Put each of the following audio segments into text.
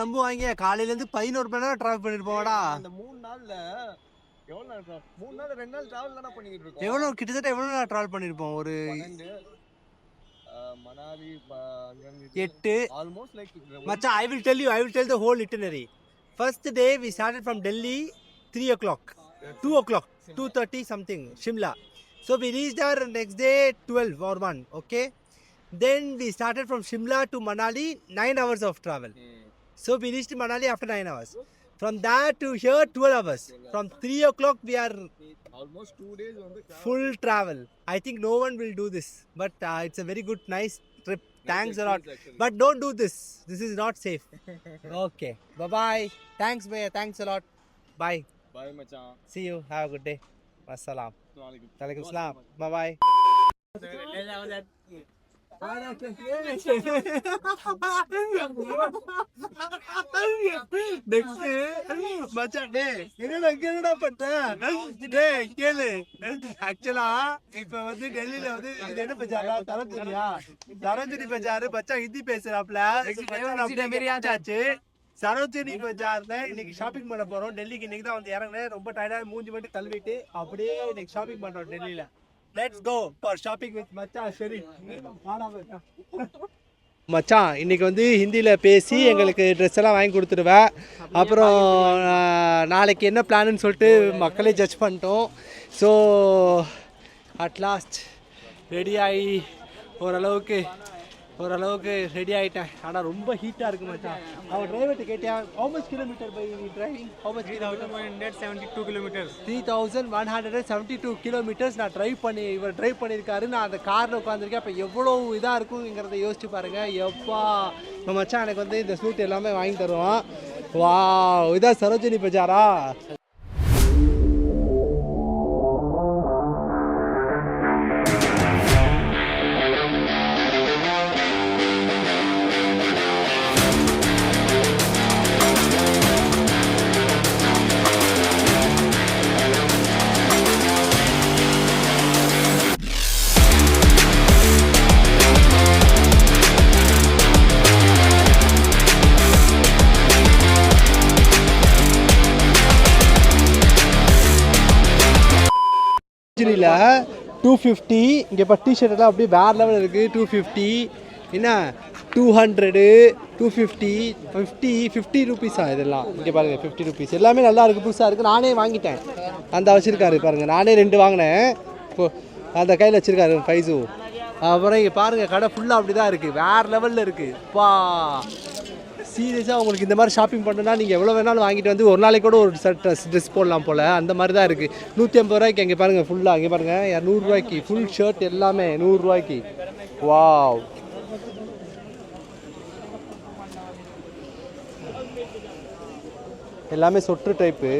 நம்புவாங்க காலையில இருந்து 11 மணி நேரம் டிராவல் பண்ணிட்டு போவாடா. அந்த 3 நாள்ல எவ்வளவு நாள் 3 நாள் 2 நாள் டிராவல் தான பண்ணிட்டு இருக்கோம். எவ்வளவு கிட்டத்தட்ட எவ்வளவு நாள் டிராவல் பண்ணிருப்போம்? ஒரு மணாலி 8 ஆல்மோஸ்ட் லைக் மச்சான். I will tell the whole itinerary. First day we started from Delhi 3 o'clock, 2 o'clock, 2:30 something, Shimla. So we reached there next day 12 or 1, okay? Then we started from Shimla to Manali, 9 hours of travel. So we reached Manali after 9 hours. From there to here 12 hours. From 3 o'clock we are almost 2 days on the full travel. I think no one will do this, but it's a very good nice trip. Thanks a lot. But don't do this. This is not safe. Okay. Bye bye. Thanks Bhaiya. Thanks a lot. Bye. Bye machan. See you. Have a good day. Wassalam. Walaikum salam. Bye bye. என்னடா பண்ற கேளு. ஆக்சுவலா இப்ப வந்து டெல்லியில வந்து இது என்ன பஜாரா? சரோஜினி பஜாரு. பச்சா ஹிந்தி பேசுறாப்ல. சரோஜினி பஜார்ல இன்னைக்கு ஷாப்பிங் பண்ண போறோம். டெல்லிக்கு இன்னைக்கு தான் வந்து இறங்குனேன். ரொம்ப டயர்டா மூஞ்சி மட்டும் தள்ளிட்டு அப்படியே இன்னைக்கு ஷாப்பிங் பண்றோம் டெல்லியில. Let's go for shopping with மச்சான். சரி மச்சான், இன்னைக்கு வந்து ஹிந்தியில் பேசி எங்களுக்கு ட்ரெஸ் எல்லாம் வாங்கி கொடுத்துருவேன். அப்புறம் நாளைக்கு என்ன பிளான்னு சொல்லிட்டு மக்களே ஜட்ஜ் பண்ணிட்டோம். ஸோ அட்லாஸ்ட் ரெடி ஆகி ஓரளவுக்கு ரெடி ஆகிட்டேன். ஆனால் ரொம்ப ஹீட்டாக இருக்குது மச்சான். அவன் டிரைவர்கிட்ட கேட்டேன், how much kilometer by driving? How much kilometer? 3,172 kilometers. 3,172 kilometers நான் இவர் ட்ரைவ் பண்ணியிருக்காரு. நான் அந்த காரில் உட்காந்துருக்கேன். அப்போ எவ்வளோ இதாக இருக்குங்கிறத யோசிச்சு பாருங்கள். எப்பா மச்சான் எனக்கு வந்து இந்த சூட் எல்லாமே வாங்கி தருவான். வா, இதான் சரோஜினி பஜாரா? இல்லை 250. இங்கே இப்போ டிஷர்ட் எல்லாம் அப்படியே வேறு லெவலில் இருக்குது. 250 என்ன 200, 250, 50 ரூபீஸா இதெல்லாம்? இங்கே பாருங்கள் 50 ரூபீஸ். எல்லாமே நல்லா இருக்குது, புதுசாக இருக்குது. நானே வாங்கிட்டேன். அந்த வச்சுருக்காரு பாருங்கள். நானே 2 வாங்கினேன். இப்போ அந்த கையில் வச்சுருக்காரு ஃபைஸு. அப்புறம் இங்கே பாருங்கள், கடை ஃபுல்லாக அப்படி தான் இருக்குது. வேறு லெவலில் இருக்குது. பா சீரியஸாக உங்களுக்கு இந்த மாதிரி ஷாப்பிங் பண்ணுன்னா நீங்கள் எவ்வளோ வேணாலும் வாங்கிட்டு வந்து ஒரு நாளைக்கு கூட ஒரு ட்ரெஸ் போடலாம் போல். அந்த மாதிரி தான் இருக்குது. 150 ரூபாய்க்கு அங்கே பாருங்கள் ஃபுல்லாக. அங்கே பாருங்கள் 100 ரூபாய்க்கு ஃபுல் ஷர்ட் எல்லாமே 100 ரூபாய்க்கு. வாவ், எல்லாமே சொட்டு டைப்பு.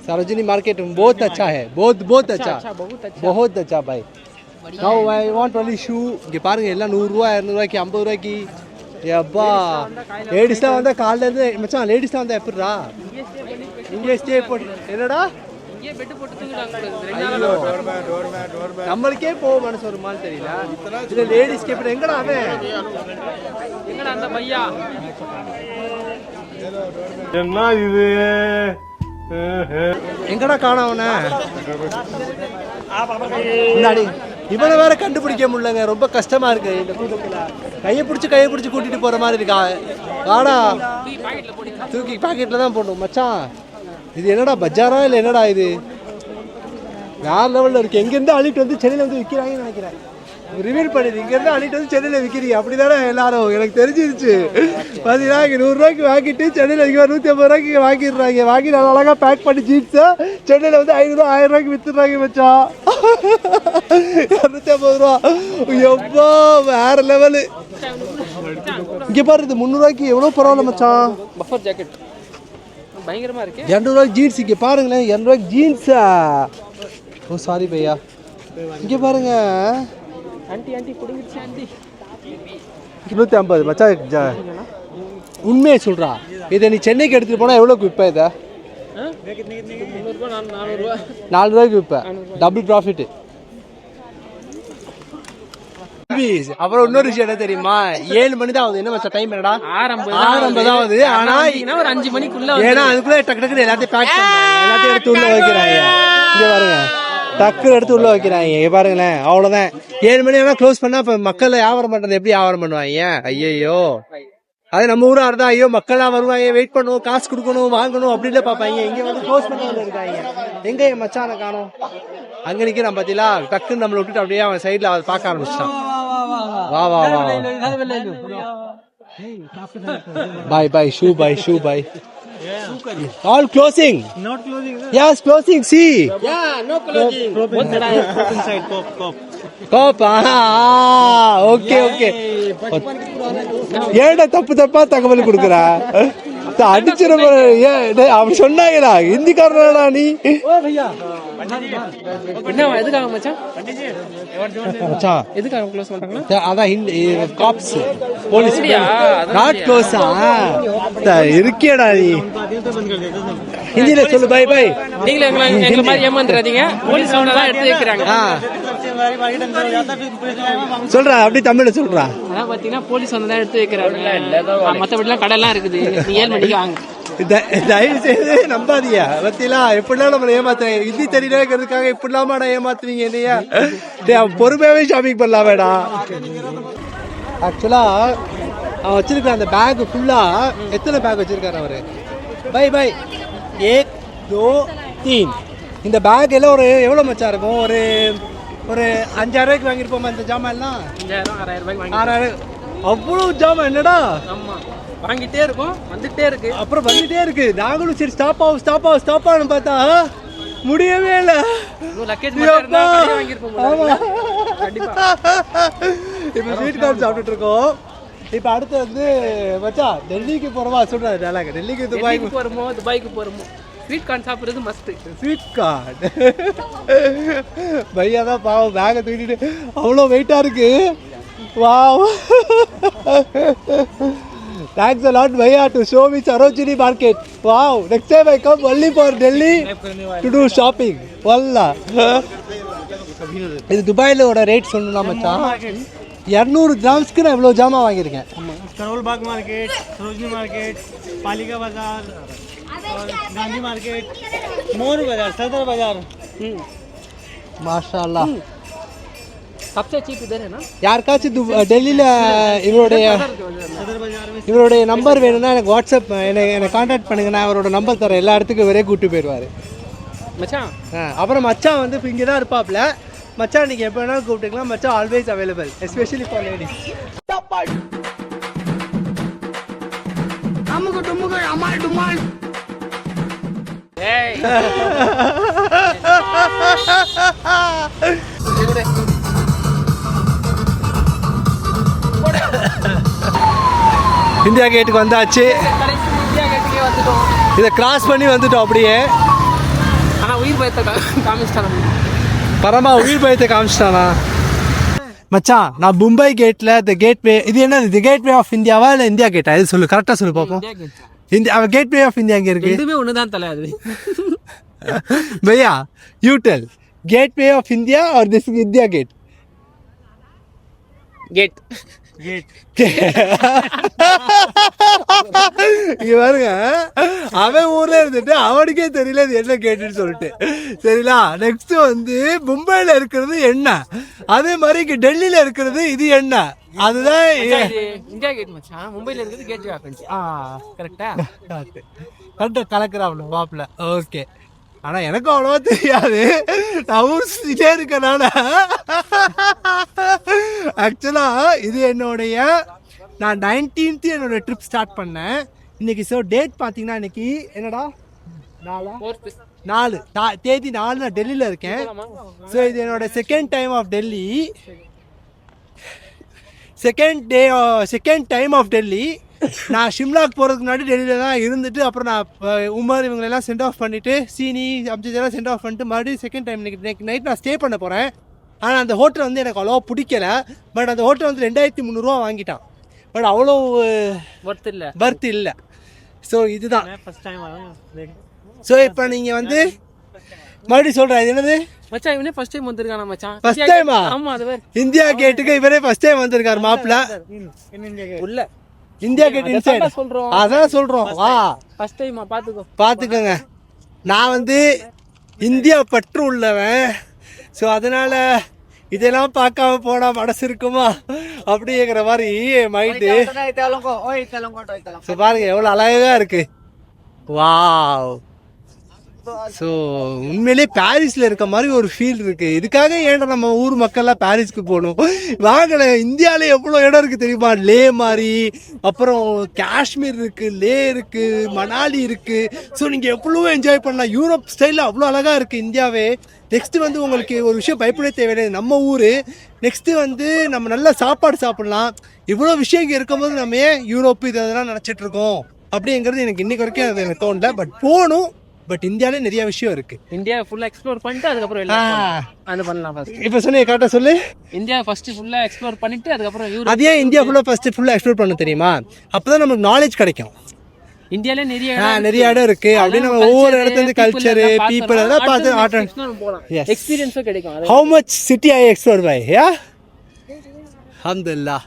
सरोजिनी मार्केट बहुत अच्छा है. बहुत अच्छा भाई. Now I want only shoe. இங்கே பாருங்க எல்லாம் 100 ரூபா, 200 ரூபாய்க்கு, 50 ரூபாய்க்கு. எப்பா லேடிஸ்லாம் வந்தால் காலையில் இருந்து மச்சான். லேடிஸ்லாம் வந்தால் எப்படிடா இங்கே ஸ்டே போட்டு என்னடா நம்மளுக்கே போக மனசு ஒரு மாதிரி தெரியல. இதில் லேடிஸ் கேட்பேன் எங்கடா அவன் அந்த பையா என்ன இது எங்கடா காணோம் அவனை? முன்னாடி இவனை வேற கண்டுபிடிக்க முடியலங்க. ரொம்ப கஷ்டமா இருக்கு இந்த கூட்டத்தில். கையை பிடிச்சி கூட்டிட்டு போற மாதிரி இருக்கா. வாடா, தூக்கி பாக்கெட்ல தான் போடணும் மச்சான். இது என்னடா பஜாரா இல்லை என்னடா இது? வேற லெவலில் இருக்கு. எங்கேருந்து அள்ளிட்டு வந்து சென்னையில் வந்து விற்கிறாங்கன்னு நினைக்கிறேன். ரிவீல் பண்ணிடு. இங்கேருந்து அன்னிட்டு வந்து சென்னையில் விற்கிறீங்க அப்படி தானே எல்லாரும்? எனக்கு தெரிஞ்சிருச்சு. பார்த்தீங்கன்னா இங்கே 100 ரூபாய்க்கு வாங்கிட்டு சென்னையில் இங்கே 150 ரூபாய்க்கு வாங்கிடுறாங்க. வாங்கி நல்லா அழகாக பேக் பண்ணி ஜீன்ஸை சென்னையில் வந்து 500 1000 ரூபாய்க்கு விற்றுறாங்க மச்சான். 250 ரூபா எவ்வளோ வேற லெவலு. இங்கே பாரு இது 300 ரூபாய்க்கு எவ்வளோ பரவாயில்ல மச்சான். பஃபர் ஜாக்கெட் பயங்கரமா இருக்கு. 200 ரூபாய்க்கு ஜீன்ஸ். இங்கே பாருங்களேன் 200 ரூபாய்க்கு ஜீன்ஸா. ஓ சாரி பையா. இங்கே பாருங்க ஆண்டி குடிங்கிடுச்சு ஆண்டி. 250 மச்சான். உண்மையை சொல்கிறா. இதை நீ சென்னைக்கு எடுத்துகிட்டு போனால் எவ்வளோக்கு விற்ப? இதை 400 ரூபாய்க்கு விற்ப. Double profit. அப்புறம் இன்னொரு விஷயம் என்ன தெரியுமா? 7 மணி தான் ஆகுது. என்ன மச்சா டைம் என்னடா? 6:50 தான் ஆகுது. ஆனா ஒரு 5 மணிக்குள்ள, ஏன்னா அதுக்குள்ள டக்கு டக்குன்னு எல்லாத்தையும் பேக் பண்ணுறாங்க. எல்லாத்தையும் எடுத்து உள்ள வைக்கிறாங்க. இங்கே பாருங்க டக்குன்னு எடுத்து உள்ள வைக்கிறாங்க. இங்கே பாருங்களேன் அவ்வளோதான். 7 மணி ஆனால் க்ளோஸ் பண்ணா இப்போ மக்கள் வியாபாரம் பண்ணுறது எப்படி வியாபாரம் பண்ணுவாங்க? ஐயோ அது நம்ம ஊரா இருந்தா ஐயோ மக்கள்லாம் வருவாங்க, வெயிட் பண்ணுவோம், காசு கொடுக்கணும், வாங்கணும் அப்படின்னு பார்ப்பாங்க. இங்க வந்து க்ளோஸ் பண்ணி இருக்காங்க. எங்க என் மச்சான காணோம்? அங்க நிக்கிறான் பாத்தீங்களா? டக்குன்னு நம்மளை விட்டுட்டு அப்படியே அவன் சைட்ல அவன் பார்க்க ஆரம்பிச்சிட்டான். வா வா வா. Bye bye shoe bye shoe bye. All closing. Not closing. Yes closing. See. Yeah, no closing. Cop inside. Cop. கோப்பா. Okay okay. ஏடா தப்பா தகவல் கொடுக்குற? அடிச்சிட அப்படி சொன்னாங்களா? ஹிந்திக்காரனா நீ? என்ன எதுக்காக மச்சான்? மச்சான் எதுக்காக க்ளோஸ் பண்றாங்க? அதான் காப்ஸ் போலீஸ் நாட் க்ளோஸா இருக்கியடா நீ. ஹிந்தில சொல்லு. Bye bye. நீங்களே எங்களை மாதிரி ஏமாந்துறாதீங்க. போலீஸ் தான் எடுத்து வைக்கிறாங்க. சொல்றா அப்படி தமிழ்ல சொல்றா. அதான் பாத்தீங்கன்னா போலீஸ் வந்து தான் எடுத்து வைக்கிறாங்க. மத்தபடிலாம் கடைலாம் இருக்குது. 7 மணிக்கு வாங்க. தயவு செய்து நம்பாதீங்க. பத்திலா எப்படிலாம் நம்மளை ஏமாத்துறேன். ஹிந்தி தெரியலங்கிறதுக்காக இப்படிலாமா ஏமாத்துவீங்க இல்லையா? பொறுமையாவே ஷாப்பிங் பண்ணலாம் வேடா. ஆக்சுவலா அவன் வச்சிருக்க அந்த பேக் ஃபுல்லா எத்தனை பேக் வச்சிருக்காரு அவரு? Bye bye 1 2 3. இந்த பேக் எல்லாம் ஒரு எவ்வளவு மச்சா இருக்கும்? ஒரு 5000 ரூபாய்க்கு வாங்கிருப்போமா இந்த ஜாமான் எல்லாம்? 5000 6000 ரூபாய்க்கு 6000. அவ்வளவு ஜாமான் என்னடா? ஆமா வாங்கிட்டே இருக்கும், வந்துட்டே இருக்கு. அப்புறம் வந்துட்டே இருக்கு. நாங்களும் சரி ஸ்டாப் ஆகும் பார்த்தா முடியவே இல்லை. லக்கேஜ் மட்டும் இருந்தா வாங்கிருப்போம் கண்டிப்பா. இப்போ ஸ்வீட் கார்ன் சாப்பிட்டுட்டு இருக்கோம். இப்போ அடுத்து வந்து மச்சா டெல்லிக்கு போறோமா சொல்றாரு டேலாக். டெல்லிக்கு துபாய்க்கு போறோமோ ஸ்வீட் கார்ன் சாப்பிடுறது மஸ்ட். ஸ்வீட் கார்ன் பையா தான் பாவம் பேக்கை தூக்கிட்டு அவ்வளோ வெயிட்டா இருக்கு. Wow. Thanks a lot Bhaiya to show me Sarojini Market. Wow, next time I come only for Delhi to do shopping. Wallah. இது துபாயில ஓட ரேட் சொல்லணும் மச்சான். 200 கிராம்ஸ்க்கு நான் இவ்வளோ ஜாமான் வாங்கியிருக்கேன். करोल बाग मार्केट, सरोजनी मार्केट, पालिका बाजार और गांधी मार्केट, मोर बाजार, सदर बाजार. மாஷாஅல்லாஹ். सबसे चीप इधर है ना? யாருக்காச்சும் டெல்லியில் இவருடைய நம்பர் வேணும்னா எனக்கு வாட்ஸ்அப் என்னை கான்டாக்ட் பண்ணுங்க. நான் அவரோட நம்பர் தரேன். எல்லா இடத்துக்கும் இவரே கூப்பிட்டு போயிடுவார் மச்சான். அப்புறம் மச்சான் வந்து இப்போ இங்கே தான் இருப்பாப்ல. மச்சான் நீங்கள் எப்போ வேணாலும் கூப்பிட்டுக்கலாம். மச்சான் always available, especially for ladies. India கேட்டுக்கு வந்தாச்சு. இதை கிராஸ் பண்ணி வந்துட்டோம் அப்படியே. ஆனால் உயிர் பயத்தை காமிச்சிட்டானா? பரமா உயிர் பயத்தை காமிச்சிட்டானா? மச்சான் நான் மும்பை கேட்ல தி கேட்வே. இது என்னது? தி கேட்வே ஆஃப் இந்தியாவா இல்லை இந்தியா கேட்டா? இது சொல்லு, கரெக்டாக சொல்லு பார்ப்போம். இந்தியா கேட்வே ஆஃப் இந்தியா எங்கே இருக்கு? இதுவே ஒன்று தான் தலை. அது பையா you tell, Gateway of India or this India Gate? Gate. இங்க பாருங்க, அவன் ஊர்ல இருந்துட்டு அவனுக்கே தெரியல இது என்ன கேட்டுன்னு சொல்லிட்டு. சரிங்களா? நெக்ஸ்ட் வந்து மும்பைல இருக்கிறது என்ன, அதே மாதிரி இங்க டெல்லியில இருக்கிறது இது என்ன, அதுதான் இந்தியா கேட் மச்சான். மும்பைல இருக்கிறது கேட் வே ஆஃப் இந்தியா. கரெக்டா? கரெக்டா கலக்குறாப்ல வாப்ல. ஓகே. ஆனா எனக்கும் அவ்வளவா தெரியாது, நான் ஊர் சுத்திட்டே இருக்கனால ஆக்சுவலாக இது நான் 19th என்னோட ட்ரிப் ஸ்டார்ட் பண்ணேன் இன்னைக்கு. ஸோ டேட் பார்த்தீங்கன்னா இன்னைக்கு என்னடா 4 தேதி 4 நான் டெல்லியில் இருக்கேன். ஸோ இது என்னோட செகண்ட் டைம் ஆஃப் டெல்லி. நான் ஷிம்லாக்கு போகிறதுக்கு முன்னாடி டெல்லியில் தான் இருந்துட்டு அப்புறம் நான் உமர் இவங்களெல்லாம் சென்ட் ஆஃப் பண்ணிவிட்டு சீனி அம்ஜிதெல்லாம் சென்ட் ஆஃப் பண்ணிட்டு மறுபடியும் செகண்ட் டைம் இன்னைக்கு நைட் நான் ஸ்டே பண்ண போகிறேன். ஆனால் அந்த ஹோட்டல் வந்து எனக்கு அவ்வளோவா பிடிக்கல. பட் அந்த ஹோட்டல் வந்து 2300 வாங்கிட்டான். பட் அவ்வளோ பர்த் இல்லை. ஸோ இதுதான் ஃபர்ஸ்ட் டைம். ஸோ இப்போ நீங்கள் வந்து மறுபடியும் சொல்கிறேன் இது என்னது மச்சான் இவனே ஃபர்ஸ்ட் டைம் வந்திருக்கானா மச்சான்? ஃபர்ஸ்ட் டைமா? ஆமா அது வேற. இந்தியா கேட்டுக்கு இவரே ஃபர்ஸ்ட் டைம் வந்திருக்காரு மாப்பிள்ள. உள்ள இந்தியா கேட் இன்சைட் சொல்றோம். அதான் சொல்றோம். வா ஃபர்ஸ்ட் டைமா பாத்துக்கோங்க. நான் வந்து இந்தியா பற்று உள்ளவன். ஸோ அதனால இதெல்லாம் பார்க்காம போனா மனசு இருக்குமா அப்படிங்கிற மாதிரி மைண்டு. ஸோ பாருங்க எவ்வளோ அழகா இருக்கு. வாவ். ஸோ உண்மையிலே பாரிஸில் இருக்க மாதிரி ஒரு ஃபீல் இருக்குது. இதுக்காக ஏன்டா நம்ம ஊர் மக்கள்லாம் பாரிஸ்க்கு போகணும்? வாங்கல, இந்தியாவிலே எவ்வளோ இடம் இருக்குது தெரியுமா? லே மாதிரி, அப்புறம் காஷ்மீர் இருக்குது, லே இருக்குது, மணாலி இருக்குது. ஸோ நீங்கள் எவ்வளோ என்ஜாய் பண்ணலாம். யூரோப் ஸ்டைலில் அவ்வளோ அழகாக இருக்குது இந்தியாவே. நெக்ஸ்ட்டு வந்து உங்களுக்கு ஒரு விஷயம் பயப்படவே தேவையில்லை. நம்ம ஊர் நெக்ஸ்ட்டு வந்து நம்ம நல்ல சாப்பாடு சாப்பிட்லாம். இவ்வளோ விஷயம் இங்கே இருக்கும்போது நம்ம ஏன் யூரோப்பு இதெல்லாம் நினச்சிட்ருக்கோம் அப்படிங்கிறது எனக்கு இன்றைக்கு வரைக்கும் அது எனக்கு தோணல. பட் போகணும். பட் இந்தியாவிலே நிறைய விஷயம் இருக்கு. இந்தியா ஃபுல்லா எக்ஸ்ப்ளோர் பண்ணிட்டு அதுக்கப்புறம் அது பண்ணலாம். ஃபர்ஸ்ட் இப்போ சொன்னீங்க கரெக்டாக சொல்லு. இந்தியா ஃபர்ஸ்ட் ஃபுல்லா எக்ஸ்ப்ளோர் பண்ணிட்டு அதுக்கப்புறம் அதே இந்தியா ஃபுல்லாக எக்ஸ்ப்ளோர் பண்ண தெரியுமா? அப்பதான் நமக்கு நாலேஜ் கிடைக்கும். இந்தியாவிலே நிறைய இடம் இருக்கு. அப்படின்னு நம்ம ஒவ்வொரு இடத்துல கல்ச்சர் பீப்புள் எல்லாம் பார்த்து எக்ஸ்பீரியன்ஸும் கிடைக்கும். How much city I explore by யா அல்ஹம்துலில்லாஹ்.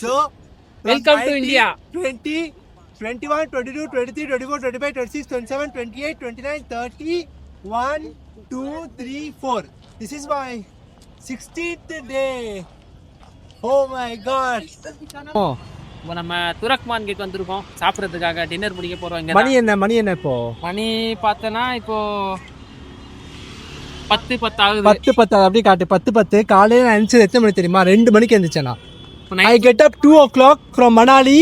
So welcome to India. 21, 22, 23, 24, 25, 26, 27, 28, 29, 30, 1, 2, 3, 4. This is my 16th day. Oh my God. இப்போ நம்ம துரக்மான் கேட் வந்திருக்கோம் சாப்பிட்றதுக்காக. டின்னர் முடிக்க போகிறோம். இங்கே மணி என்ன இப்போ? மணி பார்த்தோன்னா இப்போ 10:10 ஆகுது. 10:10 அப்படி காட்டு. 10:10 காலையில் நான் எழுந்திரிச்சது எத்தனை மணி தெரியுமா? 2 மணிக்கு எழுந்திரிச்சேன் நான். I get up 2 o'clock from Manali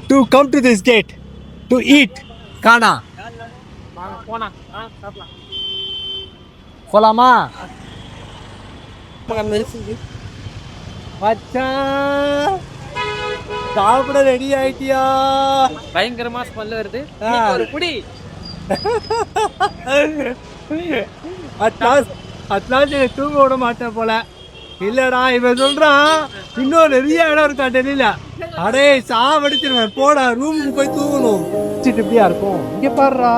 to come to this gate to eat Kana. போலாமா? மச்சான் சாப்பிட ரெடி ஆயிட்டியா? பயங்கரமா ஸ்மெல் வருது. ஒரு புடி அட்லாஸ் தூங்க விட மாட்டேன் போல. இல்லடா இவன் சொல்றான் இன்னும் நிறைய இடம் இருக்கா டெல்லியில. அடே சாவடிச்சிருவேன் போடா, ரூமுக்கு போய் தூங்கணும். இப்படியா இருக்கும். இங்க பாடுறா